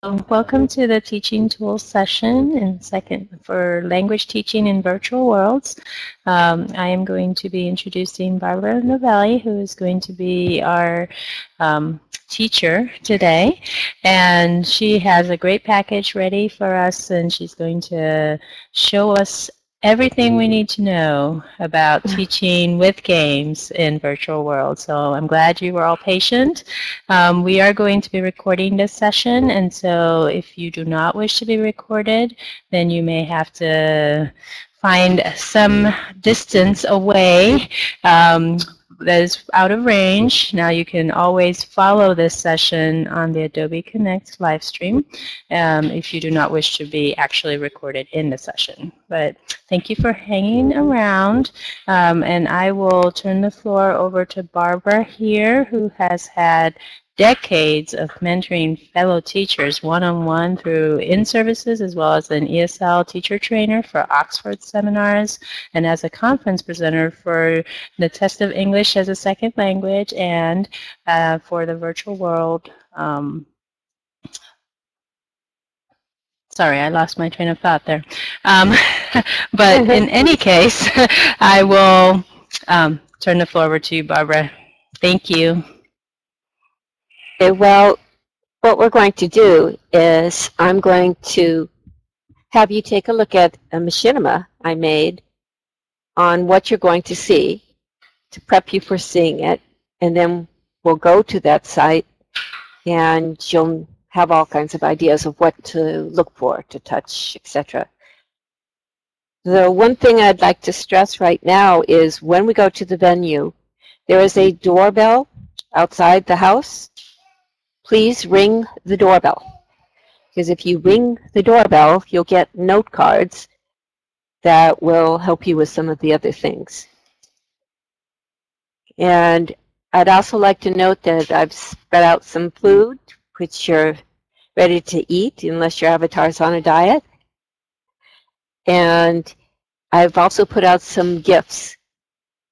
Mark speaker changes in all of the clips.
Speaker 1: Welcome to the Teaching Tools session in second for language teaching in virtual worlds. I am going to be introducing Barbara Novelli, who is going to be our teacher today, and she has a great package ready for us, and she's going to show us everything we need to know about teaching with games in virtual worlds. So I'm glad you were all patient. We are going to be recording this session, and so if you do not wish to be recorded, then you may have to find some distance away that is out of range. Now you can always follow this session on the Adobe Connect live stream if you do not wish to be actually recorded in the session. But thank you for hanging around, and I will turn the floor over to Barbara here, who has had decades of mentoring fellow teachers one-on-one through in-services as well as an ESL teacher trainer for Oxford seminars and as a conference presenter for the Test of English as a Second Language and for the virtual world. Sorry, I lost my train of thought there. But in any case, I will turn the floor over to you, Barbara. Thank you.
Speaker 2: Okay, well, what we're going to do is I'm going to have you take a look at a machinima I made on what you're going to see to prep you for seeing it, and then we'll go to that site and you'll have all kinds of ideas of what to look for, to touch, etc. The one thing I'd like to stress right now is when we go to the venue, there is a doorbell outside the house. Please ring the doorbell, because if you ring the doorbell, you'll get note cards that will help you with some of the other things. And I'd also like to note that I've spread out some food, which you're ready to eat unless your avatar's on a diet. And I've also put out some gifts.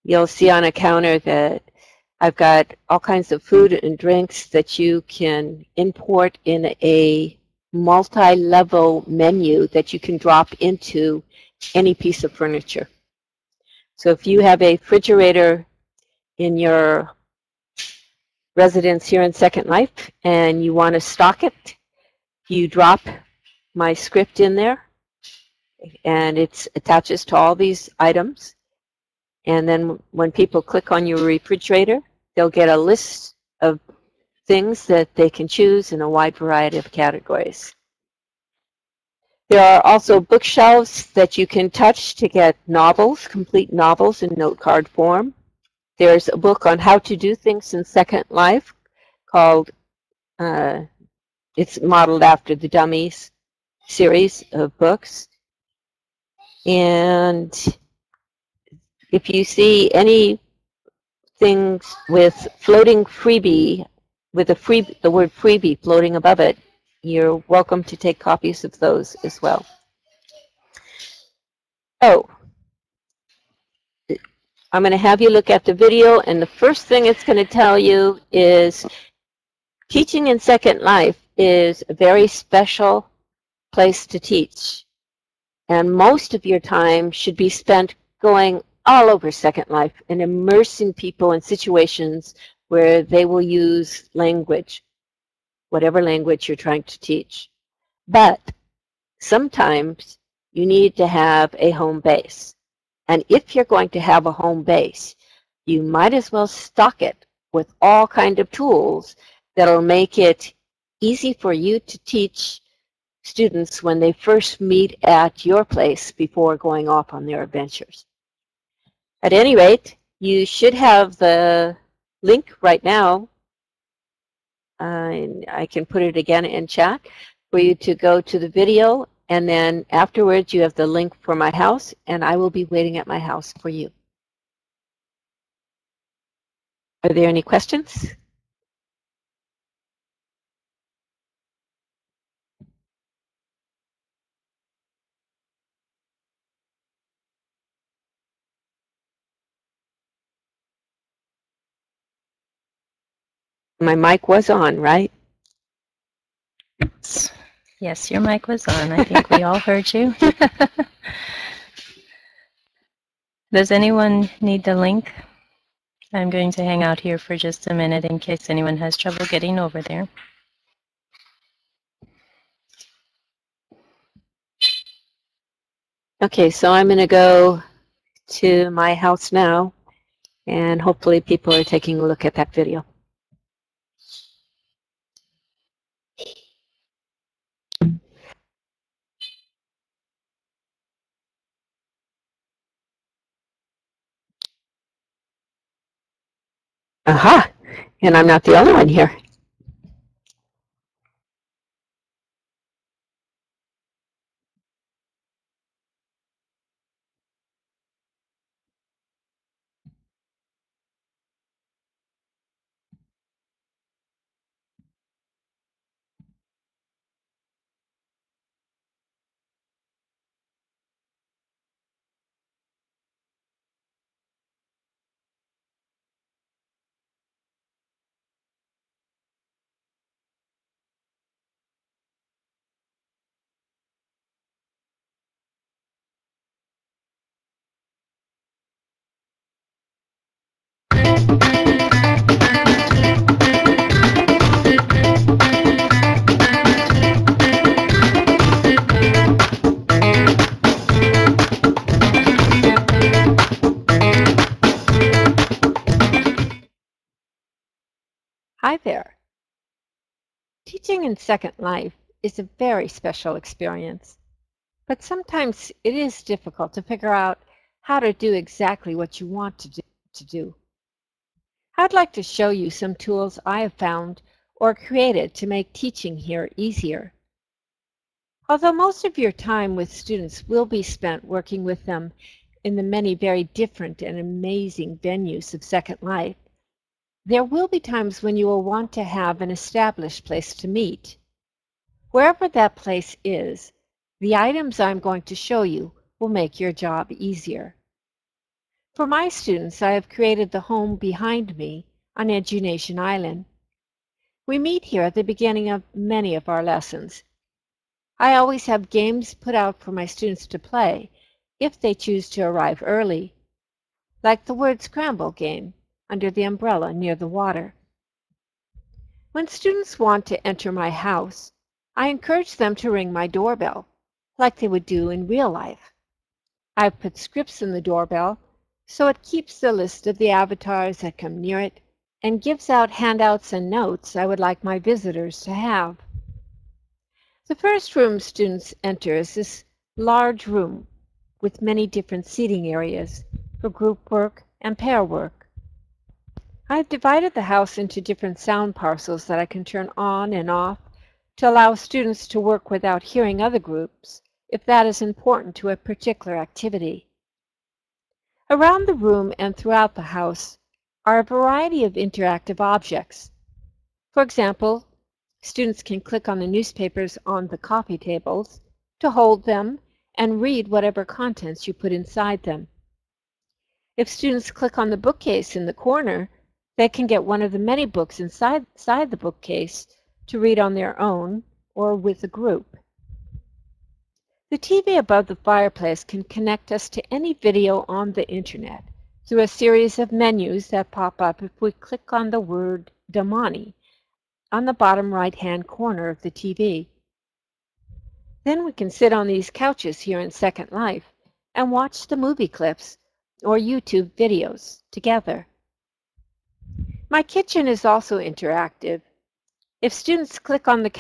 Speaker 2: You'll see on a counter that I've got all kinds of food and drinks that you can import in a multi-level menu that you can drop into any piece of furniture. So if you have a refrigerator in your residence here in Second Life and you want to stock it, you drop my script in there and it attaches to all these items. And then when people click on your refrigerator, they'll get a list of things that they can choose in a wide variety of categories. There are also bookshelves that you can touch to get novels, complete novels in note card form. There's a book on how to do things in Second Life called, it's modeled after the Dummies series of books. And if you see any things with floating freebie, with the word freebie floating above it, you're welcome to take copies of those as well. Oh, I'm going to have you look at the video, and the first thing it's going to tell you is teaching in Second Life is a very special place to teach. And most of your time should be spent going all over Second Life and immersing people in situations where they will use language, whatever language you're trying to teach. But sometimes you need to have a home base. And if you're going to have a home base, you might as well stock it with all kinds of tools that'll make it easy for you to teach students when they first meet at your place before going off on their adventures. At any rate, you should have the link right now. I can put it again in chat for you to go to the video, and then afterwards you have the link for my house, and I will be waiting at my house for you. Are there any questions? My mic was on, right?
Speaker 1: Yes, your mic was on. I think we all heard you. Does anyone need the link? I'm going to hang out here for just a minute in case anyone has trouble getting over there.
Speaker 2: Okay, so I'm going to go to my house now, and hopefully people are taking a look at that video. Aha! And I'm not the only one here. Hi there. Teaching in Second Life is a very special experience, but sometimes it is difficult to figure out how to do exactly what you want to do. I'd like to show you some tools I have found or created to make teaching here easier. Although most of your time with students will be spent working with them in the many very different and amazing venues of Second Life, there will be times when you will want to have an established place to meet. Wherever that place is, the items I'm going to show you will make your job easier. For my students, I have created the home behind me on Edunation Island. We meet here at the beginning of many of our lessons. I always have games put out for my students to play if they choose to arrive early, like the word scramble game under the umbrella near the water. When students want to enter my house, I encourage them to ring my doorbell, like they would do in real life. I've put scripts in the doorbell so it keeps the list of the avatars that come near it and gives out handouts and notes I would like my visitors to have. The first room students enter is this large room with many different seating areas for group work and pair work. I've divided the house into different sound parcels that I can turn on and off to allow students to work without hearing other groups if that is important to a particular activity. Around the room and throughout the house are a variety of interactive objects. For example, students can click on the newspapers on the coffee tables to hold them and read whatever contents you put inside them. If students click on the bookcase in the corner, they can get one of the many books inside the bookcase to read on their own or with a group. The TV above the fireplace can connect us to any video on the internet through a series of menus that pop up if we click on the word Damani on the bottom right-hand corner of the TV. Then we can sit on these couches here in Second Life and watch the movie clips or YouTube videos together. My kitchen is also interactive. If students click on the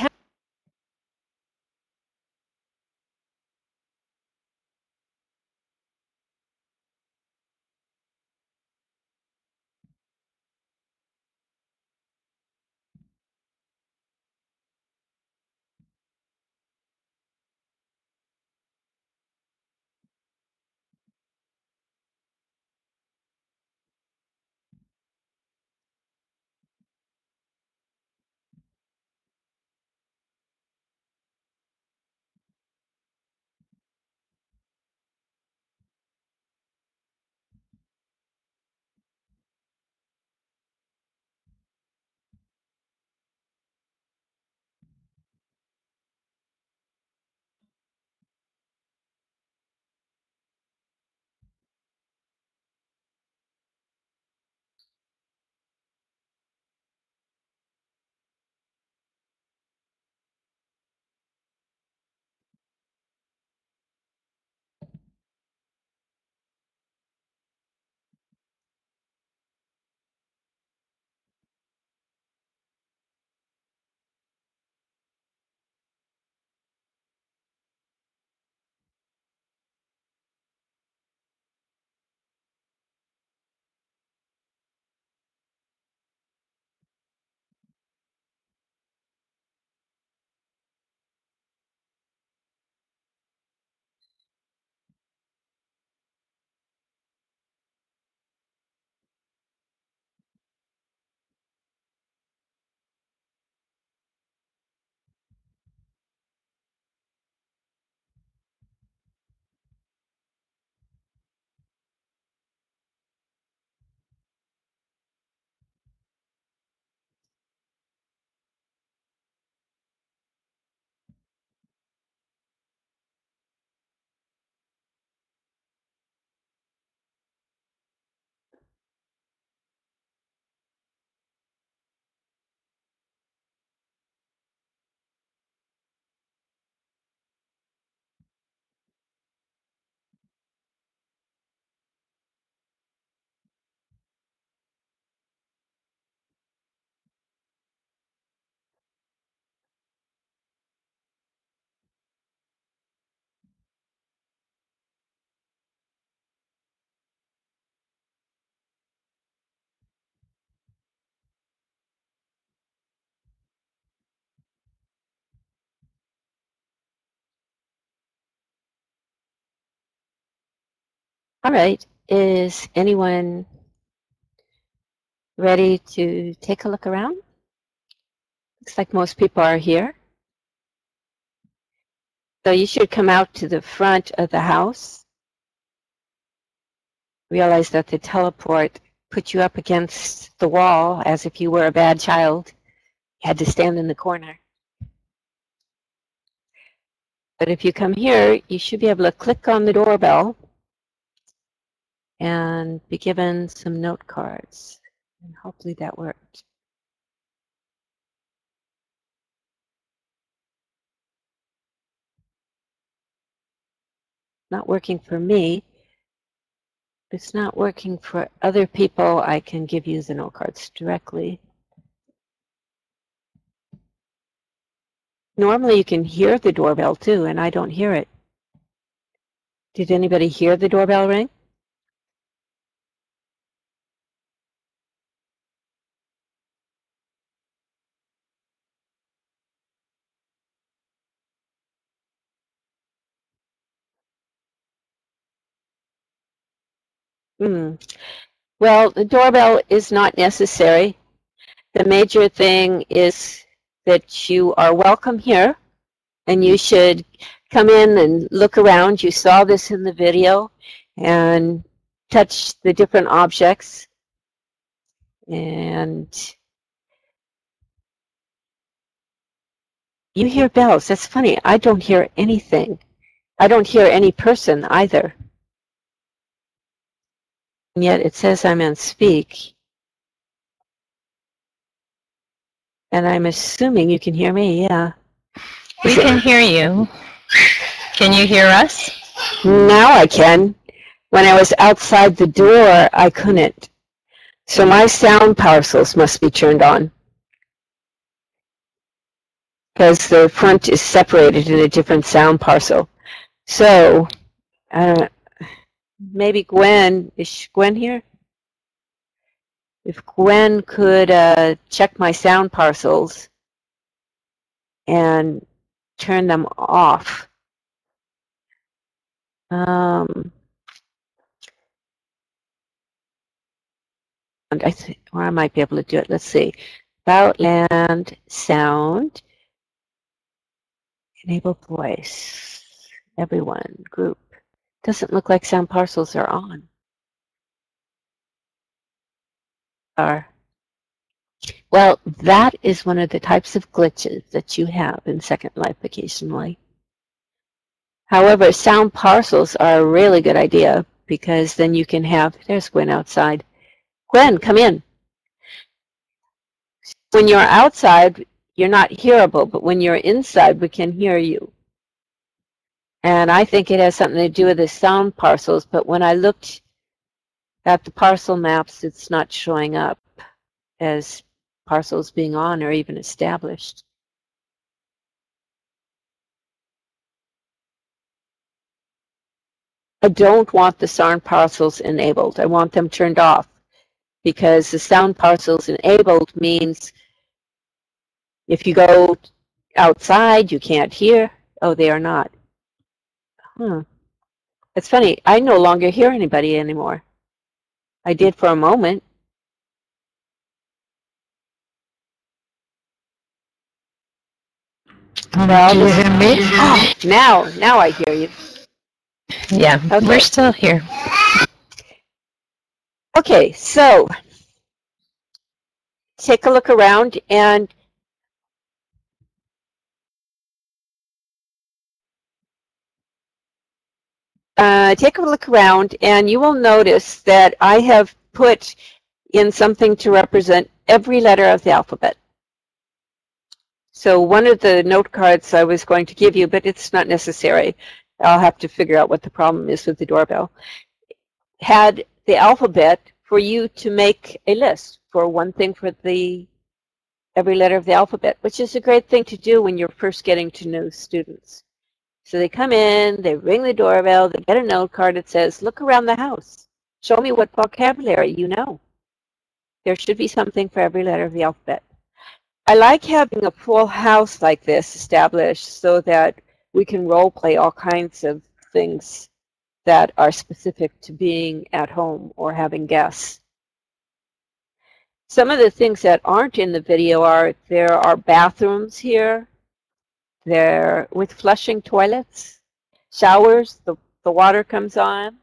Speaker 2: All right. Is anyone ready to take a look around? Looks like most people are here. So you should come out to the front of the house. Realize that the teleport put you up against the wall as if you were a bad child. You had to stand in the corner. But if you come here, you should be able to click on the doorbell and be given some note cards. And hopefully that worked. Not working for me. If it's not working for other people, I can give you the note cards directly. Normally you can hear the doorbell too, and I don't hear it. Did anybody hear the doorbell ring? Well, the doorbell is not necessary. The major thing is that you are welcome here, and you should come in and look around. You saw this in the video, and touch the different objects. And you hear bells. That's funny. I don't hear anything. I don't hear any person either. And yet it says I'm on speak. And I'm assuming you can hear me, yeah.
Speaker 1: We can hear you. Can you hear us?
Speaker 2: Now I can. When I was outside the door, I couldn't. So my sound parcels must be turned on, because the front is separated in a different sound parcel. So maybe Gwen, is Gwen here? If Gwen could check my sound parcels and turn them off. And or I might be able to do it. Let's see. About land, sound, enable voice, everyone, group. Doesn't look like sound parcels are on. Well, that is one of the types of glitches that you have in Second Life occasionally. However, sound parcels are a really good idea, because then you can have, there's Gwen outside. Gwen, come in. When you're outside, you're not hearable, but when you're inside, we can hear you. And I think it has something to do with the sound parcels, but when I looked at the parcel maps, it's not showing up as parcels being on or even established. I don't want the sound parcels enabled. I want them turned off, because the sound parcels enabled means if you go outside, you can't hear. Oh, they are not. It's funny. I no longer hear anybody anymore. I did for a moment.
Speaker 1: Well, do you hear me?
Speaker 2: Oh, now I hear you.
Speaker 1: Yeah, okay. We're still here.
Speaker 2: Okay, so take a look around and you will notice that I have put in something to represent every letter of the alphabet. So one of the note cards I was going to give you, but it's not necessary. I'll have to figure out what the problem is with the doorbell. Had the alphabet for you to make a list for one thing for every letter of the alphabet, which is a great thing to do when you're first getting to know students. So they come in, they ring the doorbell, they get a note card that says, look around the house. Show me what vocabulary you know. There should be something for every letter of the alphabet. I like having a full house like this established so that we can role play all kinds of things that are specific to being at home or having guests. Some of the things that aren't in the video are there are bathrooms here. They're with flushing toilets, showers, the water comes on.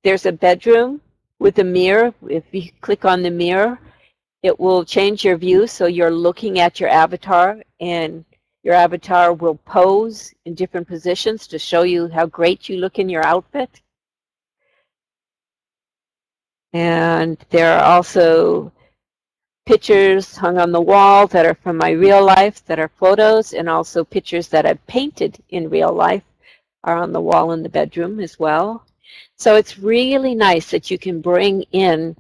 Speaker 2: There's a bedroom with a mirror. If you click on the mirror, it will change your view so you're looking at your avatar, and your avatar will pose in different positions to show you how great you look in your outfit. And there are also pictures hung on the wall that are from my real life, that are photos, and also pictures that I've painted in real life are on the wall in the bedroom as well. So it's really nice that you can bring in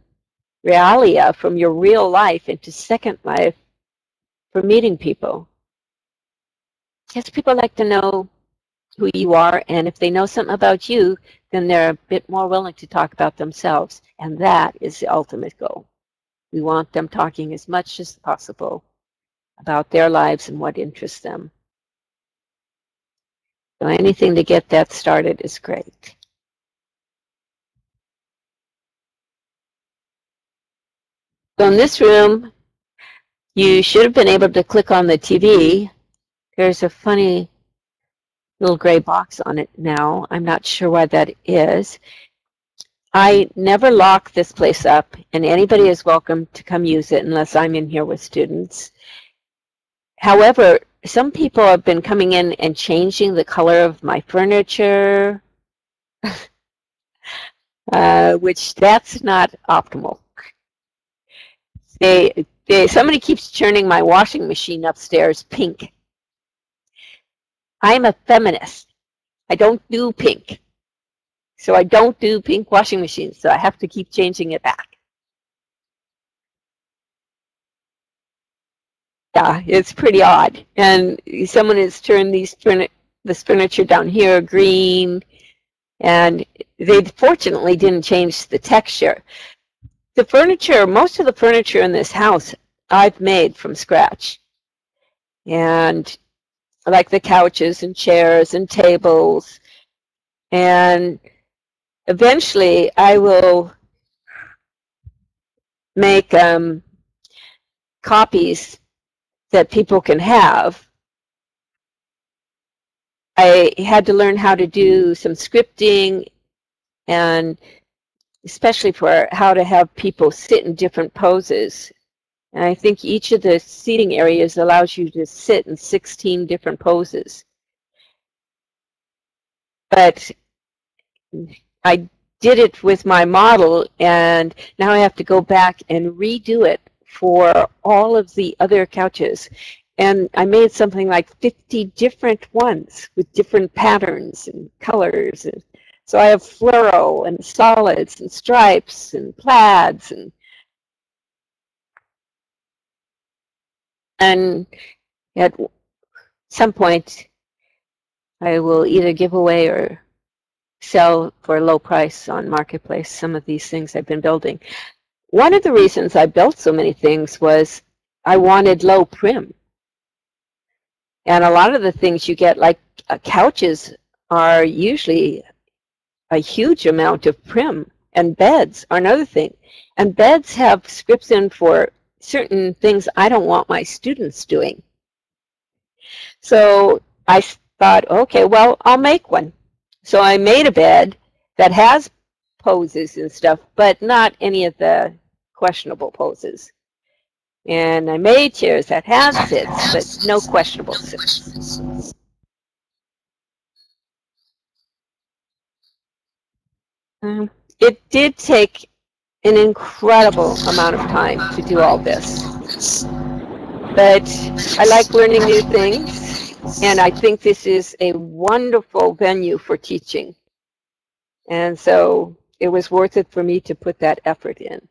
Speaker 2: realia from your real life into Second Life for meeting people. Because people like to know who you are, and if they know something about you, then they're a bit more willing to talk about themselves, and that is the ultimate goal. We want them talking as much as possible about their lives and what interests them. So anything to get that started is great. So in this room, you should have been able to click on the TV. There's a funny little gray box on it now. I'm not sure why that is. I never lock this place up, and anybody is welcome to come use it unless I'm in here with students. However, some people have been coming in and changing the color of my furniture, which that's not optimal. Somebody keeps turning my washing machine upstairs pink. I'm a feminist. I don't do pink. So I don't do pink washing machines, so I have to keep changing it back. Yeah, it's pretty odd. And someone has turned this furniture down here green, and they fortunately didn't change the texture. The furniture, most of the furniture in this house, I've made from scratch. And like the couches and chairs and tables. And eventually I will make copies that people can have. I had to learn how to do some scripting, and especially for how to have people sit in different poses. And I think each of the seating areas allows you to sit in 16 different poses. But I did it with my model, and now I have to go back and redo it for all of the other couches. And I made something like 50 different ones with different patterns and colors. And so I have fluoro and solids and stripes and plaids. And at some point, I will either give away or sell for a low price on Marketplace some of these things I've been building. One of the reasons I built so many things was I wanted low prim. And a lot of the things you get, like couches, are usually a huge amount of prim. And beds are another thing. And beds have scripts in for certain things I don't want my students doing. So I thought, okay, well, I'll make one. So I made a bed that has poses and stuff, but not any of the questionable poses. And I made chairs that have sits, but no questionable sits. It did take an incredible amount of time to do all this. But I like learning new things, and I think this is a wonderful venue for teaching. And so it was worth it for me to put that effort in.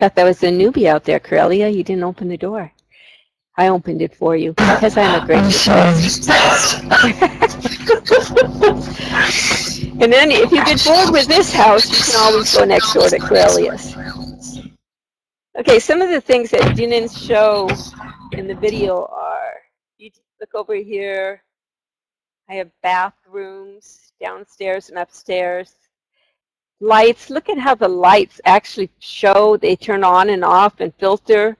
Speaker 2: Thought that was a newbie out there, Corellia. You didn't open the door. I opened it for you because I'm a great host. And then if you get bored with this house, you can always go next door to Corellia's. Okay, some of the things that didn't show in the video are You look over here. I have bathrooms downstairs and upstairs. Lights, look at how the lights actually show. They turn on and off and filter.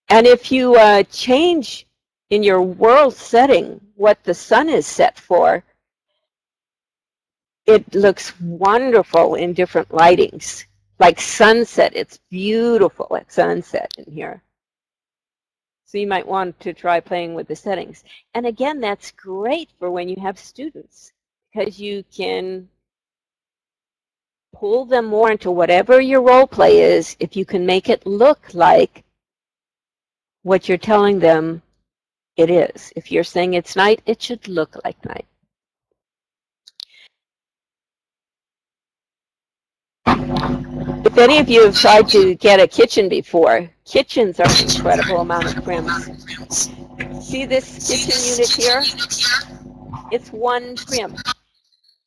Speaker 2: And if you change in your world setting what the sun is set for, it looks wonderful in different lightings. Like sunset, it's beautiful at sunset in here. So you might want to try playing with the settings. And again, that's great for when you have students, because you can pull them more into whatever your role play is if you can make it look like what you're telling them it is. If you're saying it's night, it should look like night. If any of you have tried to get a kitchen before, kitchens are an incredible amount of prims. See this kitchen unit here? It's one prim.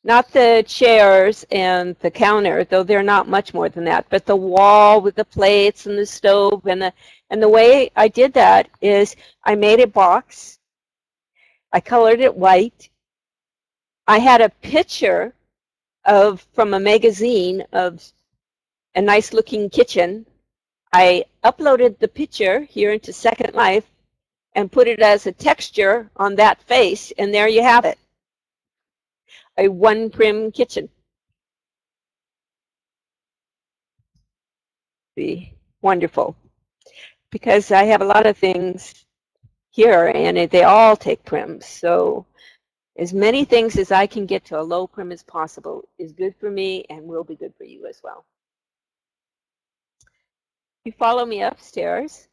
Speaker 2: Not the chairs and the counter, though they're not much more than that, but the wall with the plates and the stove. And the way I did that is I made a box. I colored it white. I had a picture from a magazine of a nice looking kitchen. I uploaded the picture here into Second Life and put it as a texture on that face, and there you have it. A one prim kitchen. Be wonderful, because I have a lot of things here and they all take prims. So as many things as I can get to a low prim as possible is good for me and will be good for you as well. You follow me upstairs.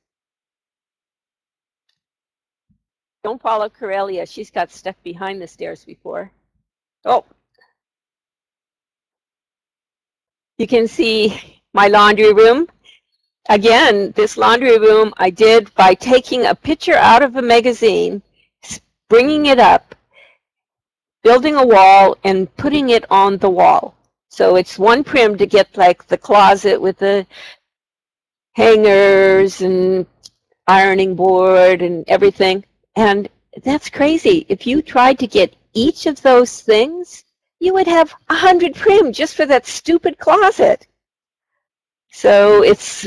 Speaker 2: Don't follow Corellia. She's got stuff behind the stairs before. Oh, you can see my laundry room. Again, this laundry room I did by taking a picture out of a magazine, bringing it up, building a wall, and putting it on the wall. So it's one prim to get like the closet with the hangers and ironing board and everything. And that's crazy. If you tried to get each of those things, you would have 100 prim just for that stupid closet. So it's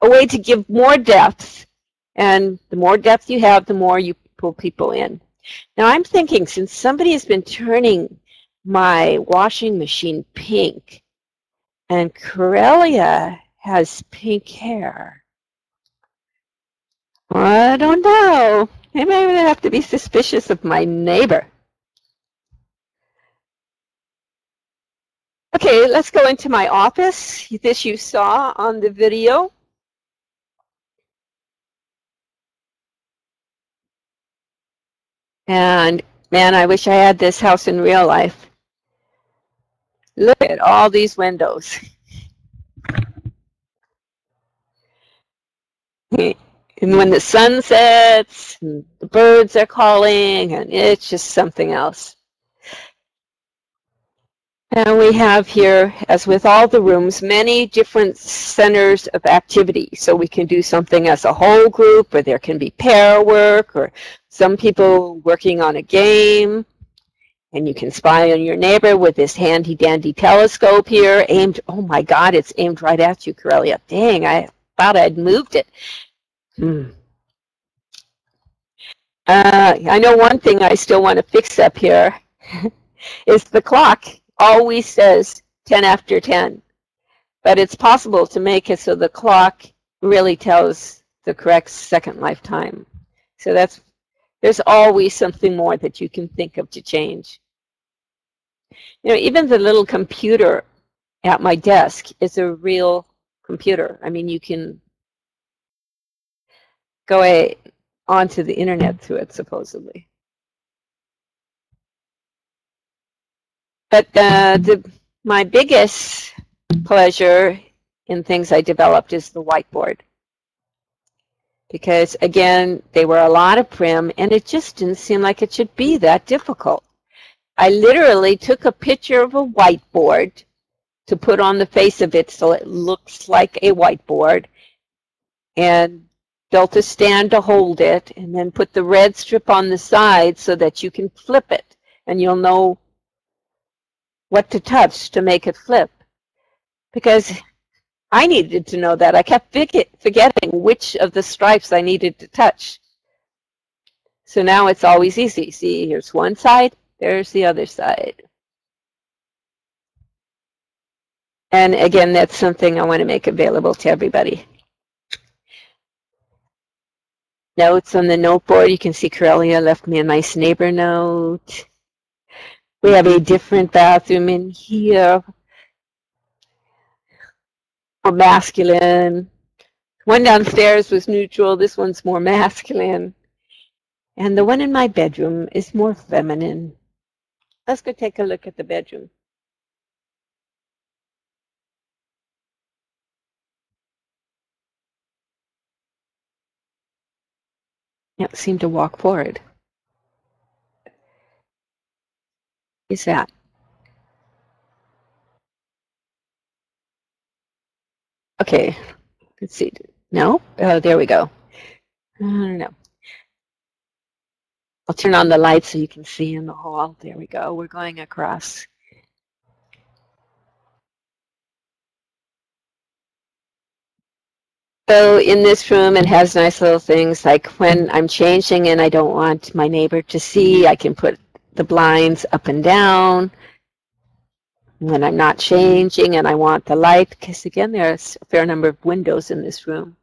Speaker 2: a way to give more depth. And the more depth you have, the more you pull people in. Now I'm thinking, since somebody has been turning my washing machine pink, and Corellia has pink hair, I don't know. Maybe I'm going to have to be suspicious of my neighbor. Okay, let's go into my office. This you saw on the video. And man, I wish I had this house in real life. Look at all these windows. And when the sun sets, and the birds are calling, and it's just something else. And we have here, as with all the rooms, many different centers of activity. So we can do something as a whole group, or there can be pair work, or some people working on a game. And you can spy on your neighbor with this handy-dandy telescope here, aimed, oh my God, it's aimed right at you, Corellia. Dang, I thought I'd moved it. I know one thing I still want to fix up here is the clock always says 10 after 10, but it's possible to make it so the clock really tells the correct Second Life time. So there's always something more that you can think of to change. You know, even the little computer at my desk is a real computer. I mean, you can go onto the internet through it, supposedly. But my biggest pleasure in things I developed is the whiteboard. Because, again, they were a lot of prim, and it just didn't seem like it should be that difficult. I literally took a picture of a whiteboard to put on the face of it so it looks like a whiteboard. And built a stand to hold it, and then put the red strip on the side so that you can flip it, and you'll know what to touch to make it flip. Because I needed to know that. I kept forgetting which of the stripes I needed to touch. So now it's always easy. See, here's one side, there's the other side. And again, that's something I want to make available to everybody. Notes on the noteboard. You can see Corellia left me a nice neighbor note. We have a different bathroom in here. More masculine. One downstairs was neutral. This one's more masculine. And the one in my bedroom is more feminine. Let's go take a look at the bedroom. Can't seem to walk forward. Is that? Okay, let's see. No? Oh, there we go. I don't know. I'll turn on the light so you can see in the hall. There we go. We're going across. So in this room, it has nice little things like when I'm changing and I don't want my neighbor to see, I can put the blinds up and down. When I'm not changing and I want the light, because again, there's a fair number of windows in this room,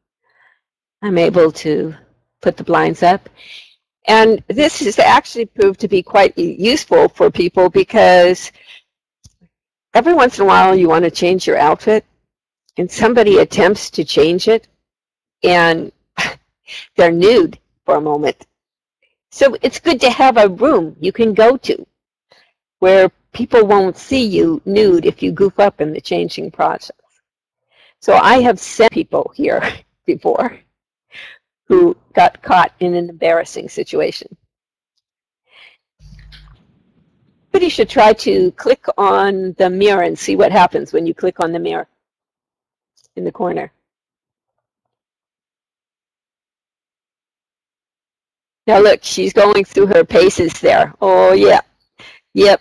Speaker 2: I'm able to put the blinds up. And this has actually proved to be quite useful for people because every once in a while you want to change your outfit and somebody attempts to change it and they're nude for a moment. So it's good to have a room you can go to where people won't see you nude if you goof up in the changing process. So I have sent people here before who got caught in an embarrassing situation. But you should try to click on the mirror and see what happens when you click on the mirror in the corner. Now look, she's going through her paces there. Oh yeah, yep.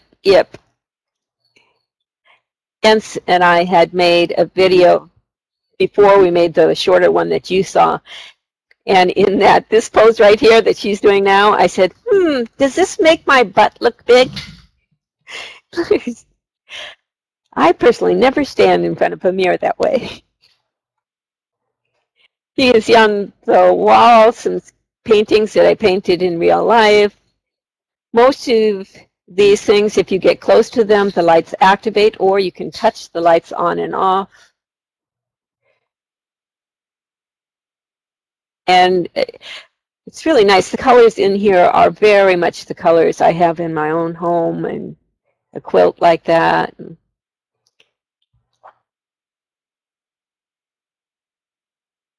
Speaker 2: Jens and I had made a video before we made the shorter one that you saw. And in this pose right here that she's doing now, I said, does this make my butt look big? I personally never stand in front of a mirror that way. He is on the wall, some paintings that I painted in real life. Most of these things, if you get close to them, the lights activate, or you can touch the lights on and off. And it's really nice. The colors in here are very much the colors I have in my own home, and a quilt like that. And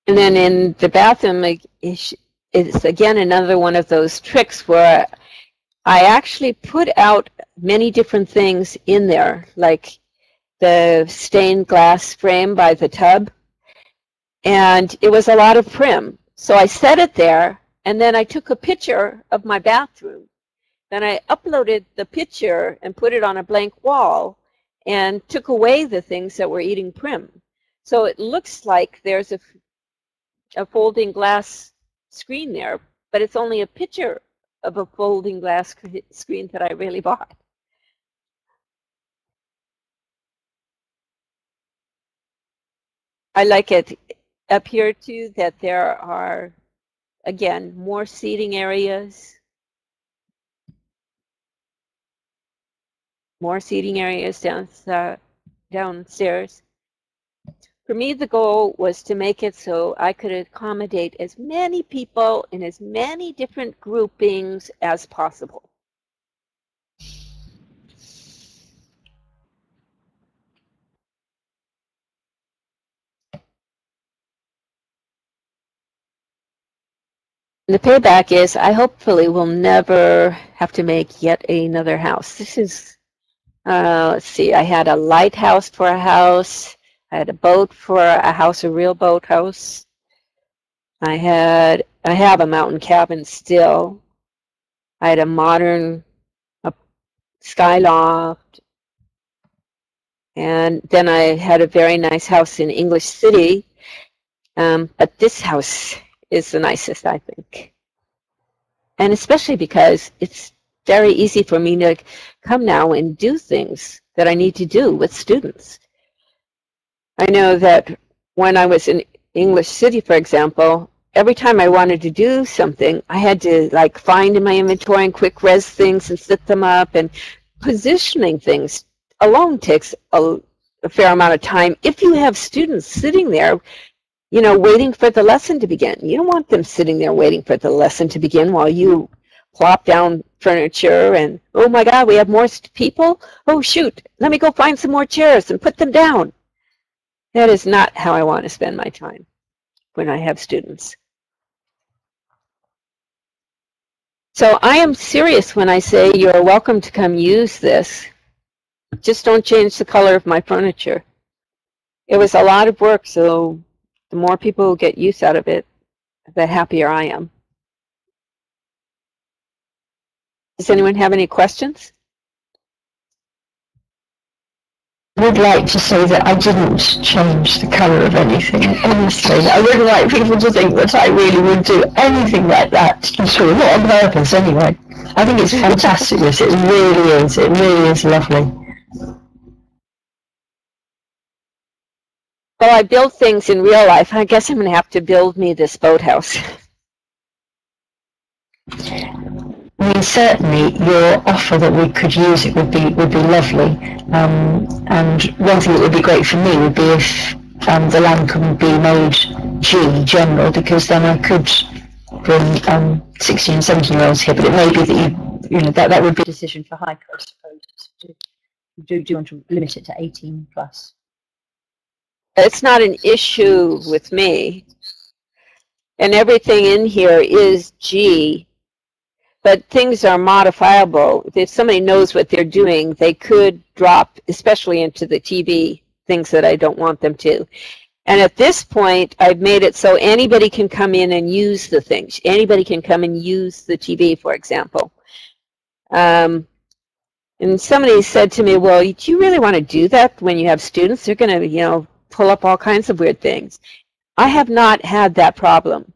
Speaker 2: then in the bathroom, it's again another one of those tricks where I actually put out many different things in there, like the stained glass frame by the tub. And it was a lot of prim. So I set it there, and then I took a picture of my bathroom. Then I uploaded the picture and put it on a blank wall and took away the things that were eating prim. So it looks like there's a folding glass screen there, but it's only a picture of a folding glass screen that I really bought. I like it up here too that there are, again, more seating areas. More seating areas downstairs. For me, the goal was to make it so I could accommodate as many people in as many different groupings as possible. The payback is I hopefully will never have to make yet another house. This is, let's see, I had a lighthouse for a house. I had a boat for a house, a real boathouse. I have a mountain cabin still. I had a modern sky loft, and then I had a very nice house in English City. But this house is the nicest, I think. And especially because it's very easy for me to come now and do things that I need to do with students. I know that when I was in English City, for example, every time I wanted to do something, I had to like find in my inventory and quick res things and set them up, and positioning things alone takes a fair amount of time. If you have students sitting there, you know, waiting for the lesson to begin, you don't want them sitting there waiting for the lesson to begin while you plop down furniture and, oh my God, we have more people? Oh shoot, let me go find some more chairs and put them down. That is not how I want to spend my time when I have students. So I am serious when I say you're welcome to come use this. Just don't change the color of my furniture. It was a lot of work, so the more people get use out of it, the happier I am. Does anyone have any questions?
Speaker 3: I would like to say that I didn't change the colour of anything, honestly. I wouldn't like people to think that I really would do anything like that at all, not on purpose anyway. I think it's fantastic, this, it really is lovely.
Speaker 2: Well, I build things in real life. I guess I'm going to have to build me this boathouse.
Speaker 3: I mean, certainly your offer that we could use it would be lovely. And one thing that would be great for me would be if the land could be made G general, because then I could bring 16 and 17-year-olds here. But it may be that you know that would be a decision for HICO, I suppose. Do you want to limit it to 18 plus?
Speaker 2: It's not an issue with me. And everything in here is G. But things are modifiable. If somebody knows what they're doing, they could drop, especially into the TV, things that I don't want them to. And at this point, I've made it so anybody can come in and use the things. Anybody can come and use the TV, for example. And somebody said to me, well, do you really want to do that when you have students? They're going to, you know, pull up all kinds of weird things. I have not had that problem.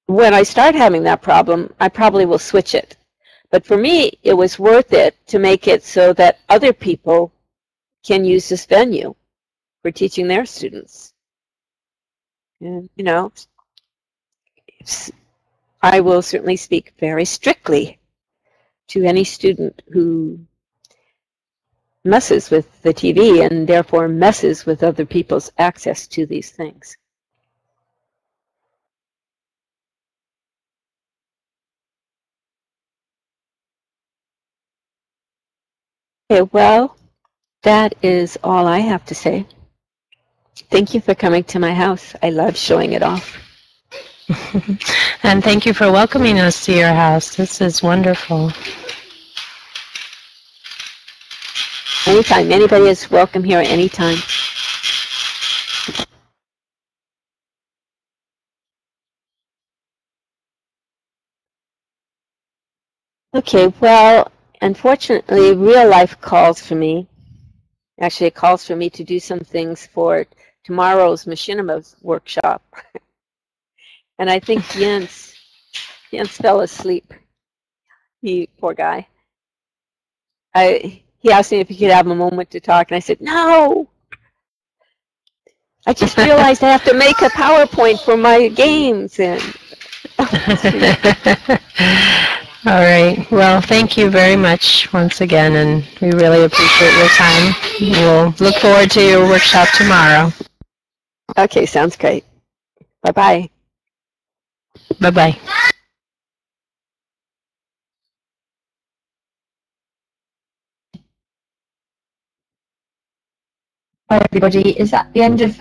Speaker 2: When I start having that problem, I probably will switch it. But for me, it was worth it to make it so that other people can use this venue for teaching their students. And, you know, I will certainly speak very strictly to any student who messes with the TV and therefore messes with other people's access to these things. Okay, well, that is all I have to say. Thank you for coming to my house. I love showing it off.
Speaker 1: And thank you for welcoming us to your house. This is wonderful.
Speaker 2: Anytime. Anybody is welcome here anytime. Okay, well, unfortunately, real life calls for me. Actually, it calls for me to do some things for tomorrow's machinima workshop. And I think Jens fell asleep. He, poor guy. He asked me if he could have a moment to talk, and I said, no! I just realized I have to make a PowerPoint for my games. And
Speaker 1: all right. Well, thank you very much once again, and we really appreciate your time. We'll look forward to your workshop tomorrow.
Speaker 2: Okay, sounds great. Bye-bye.
Speaker 1: Bye-bye.
Speaker 3: Hi everybody, is that the end of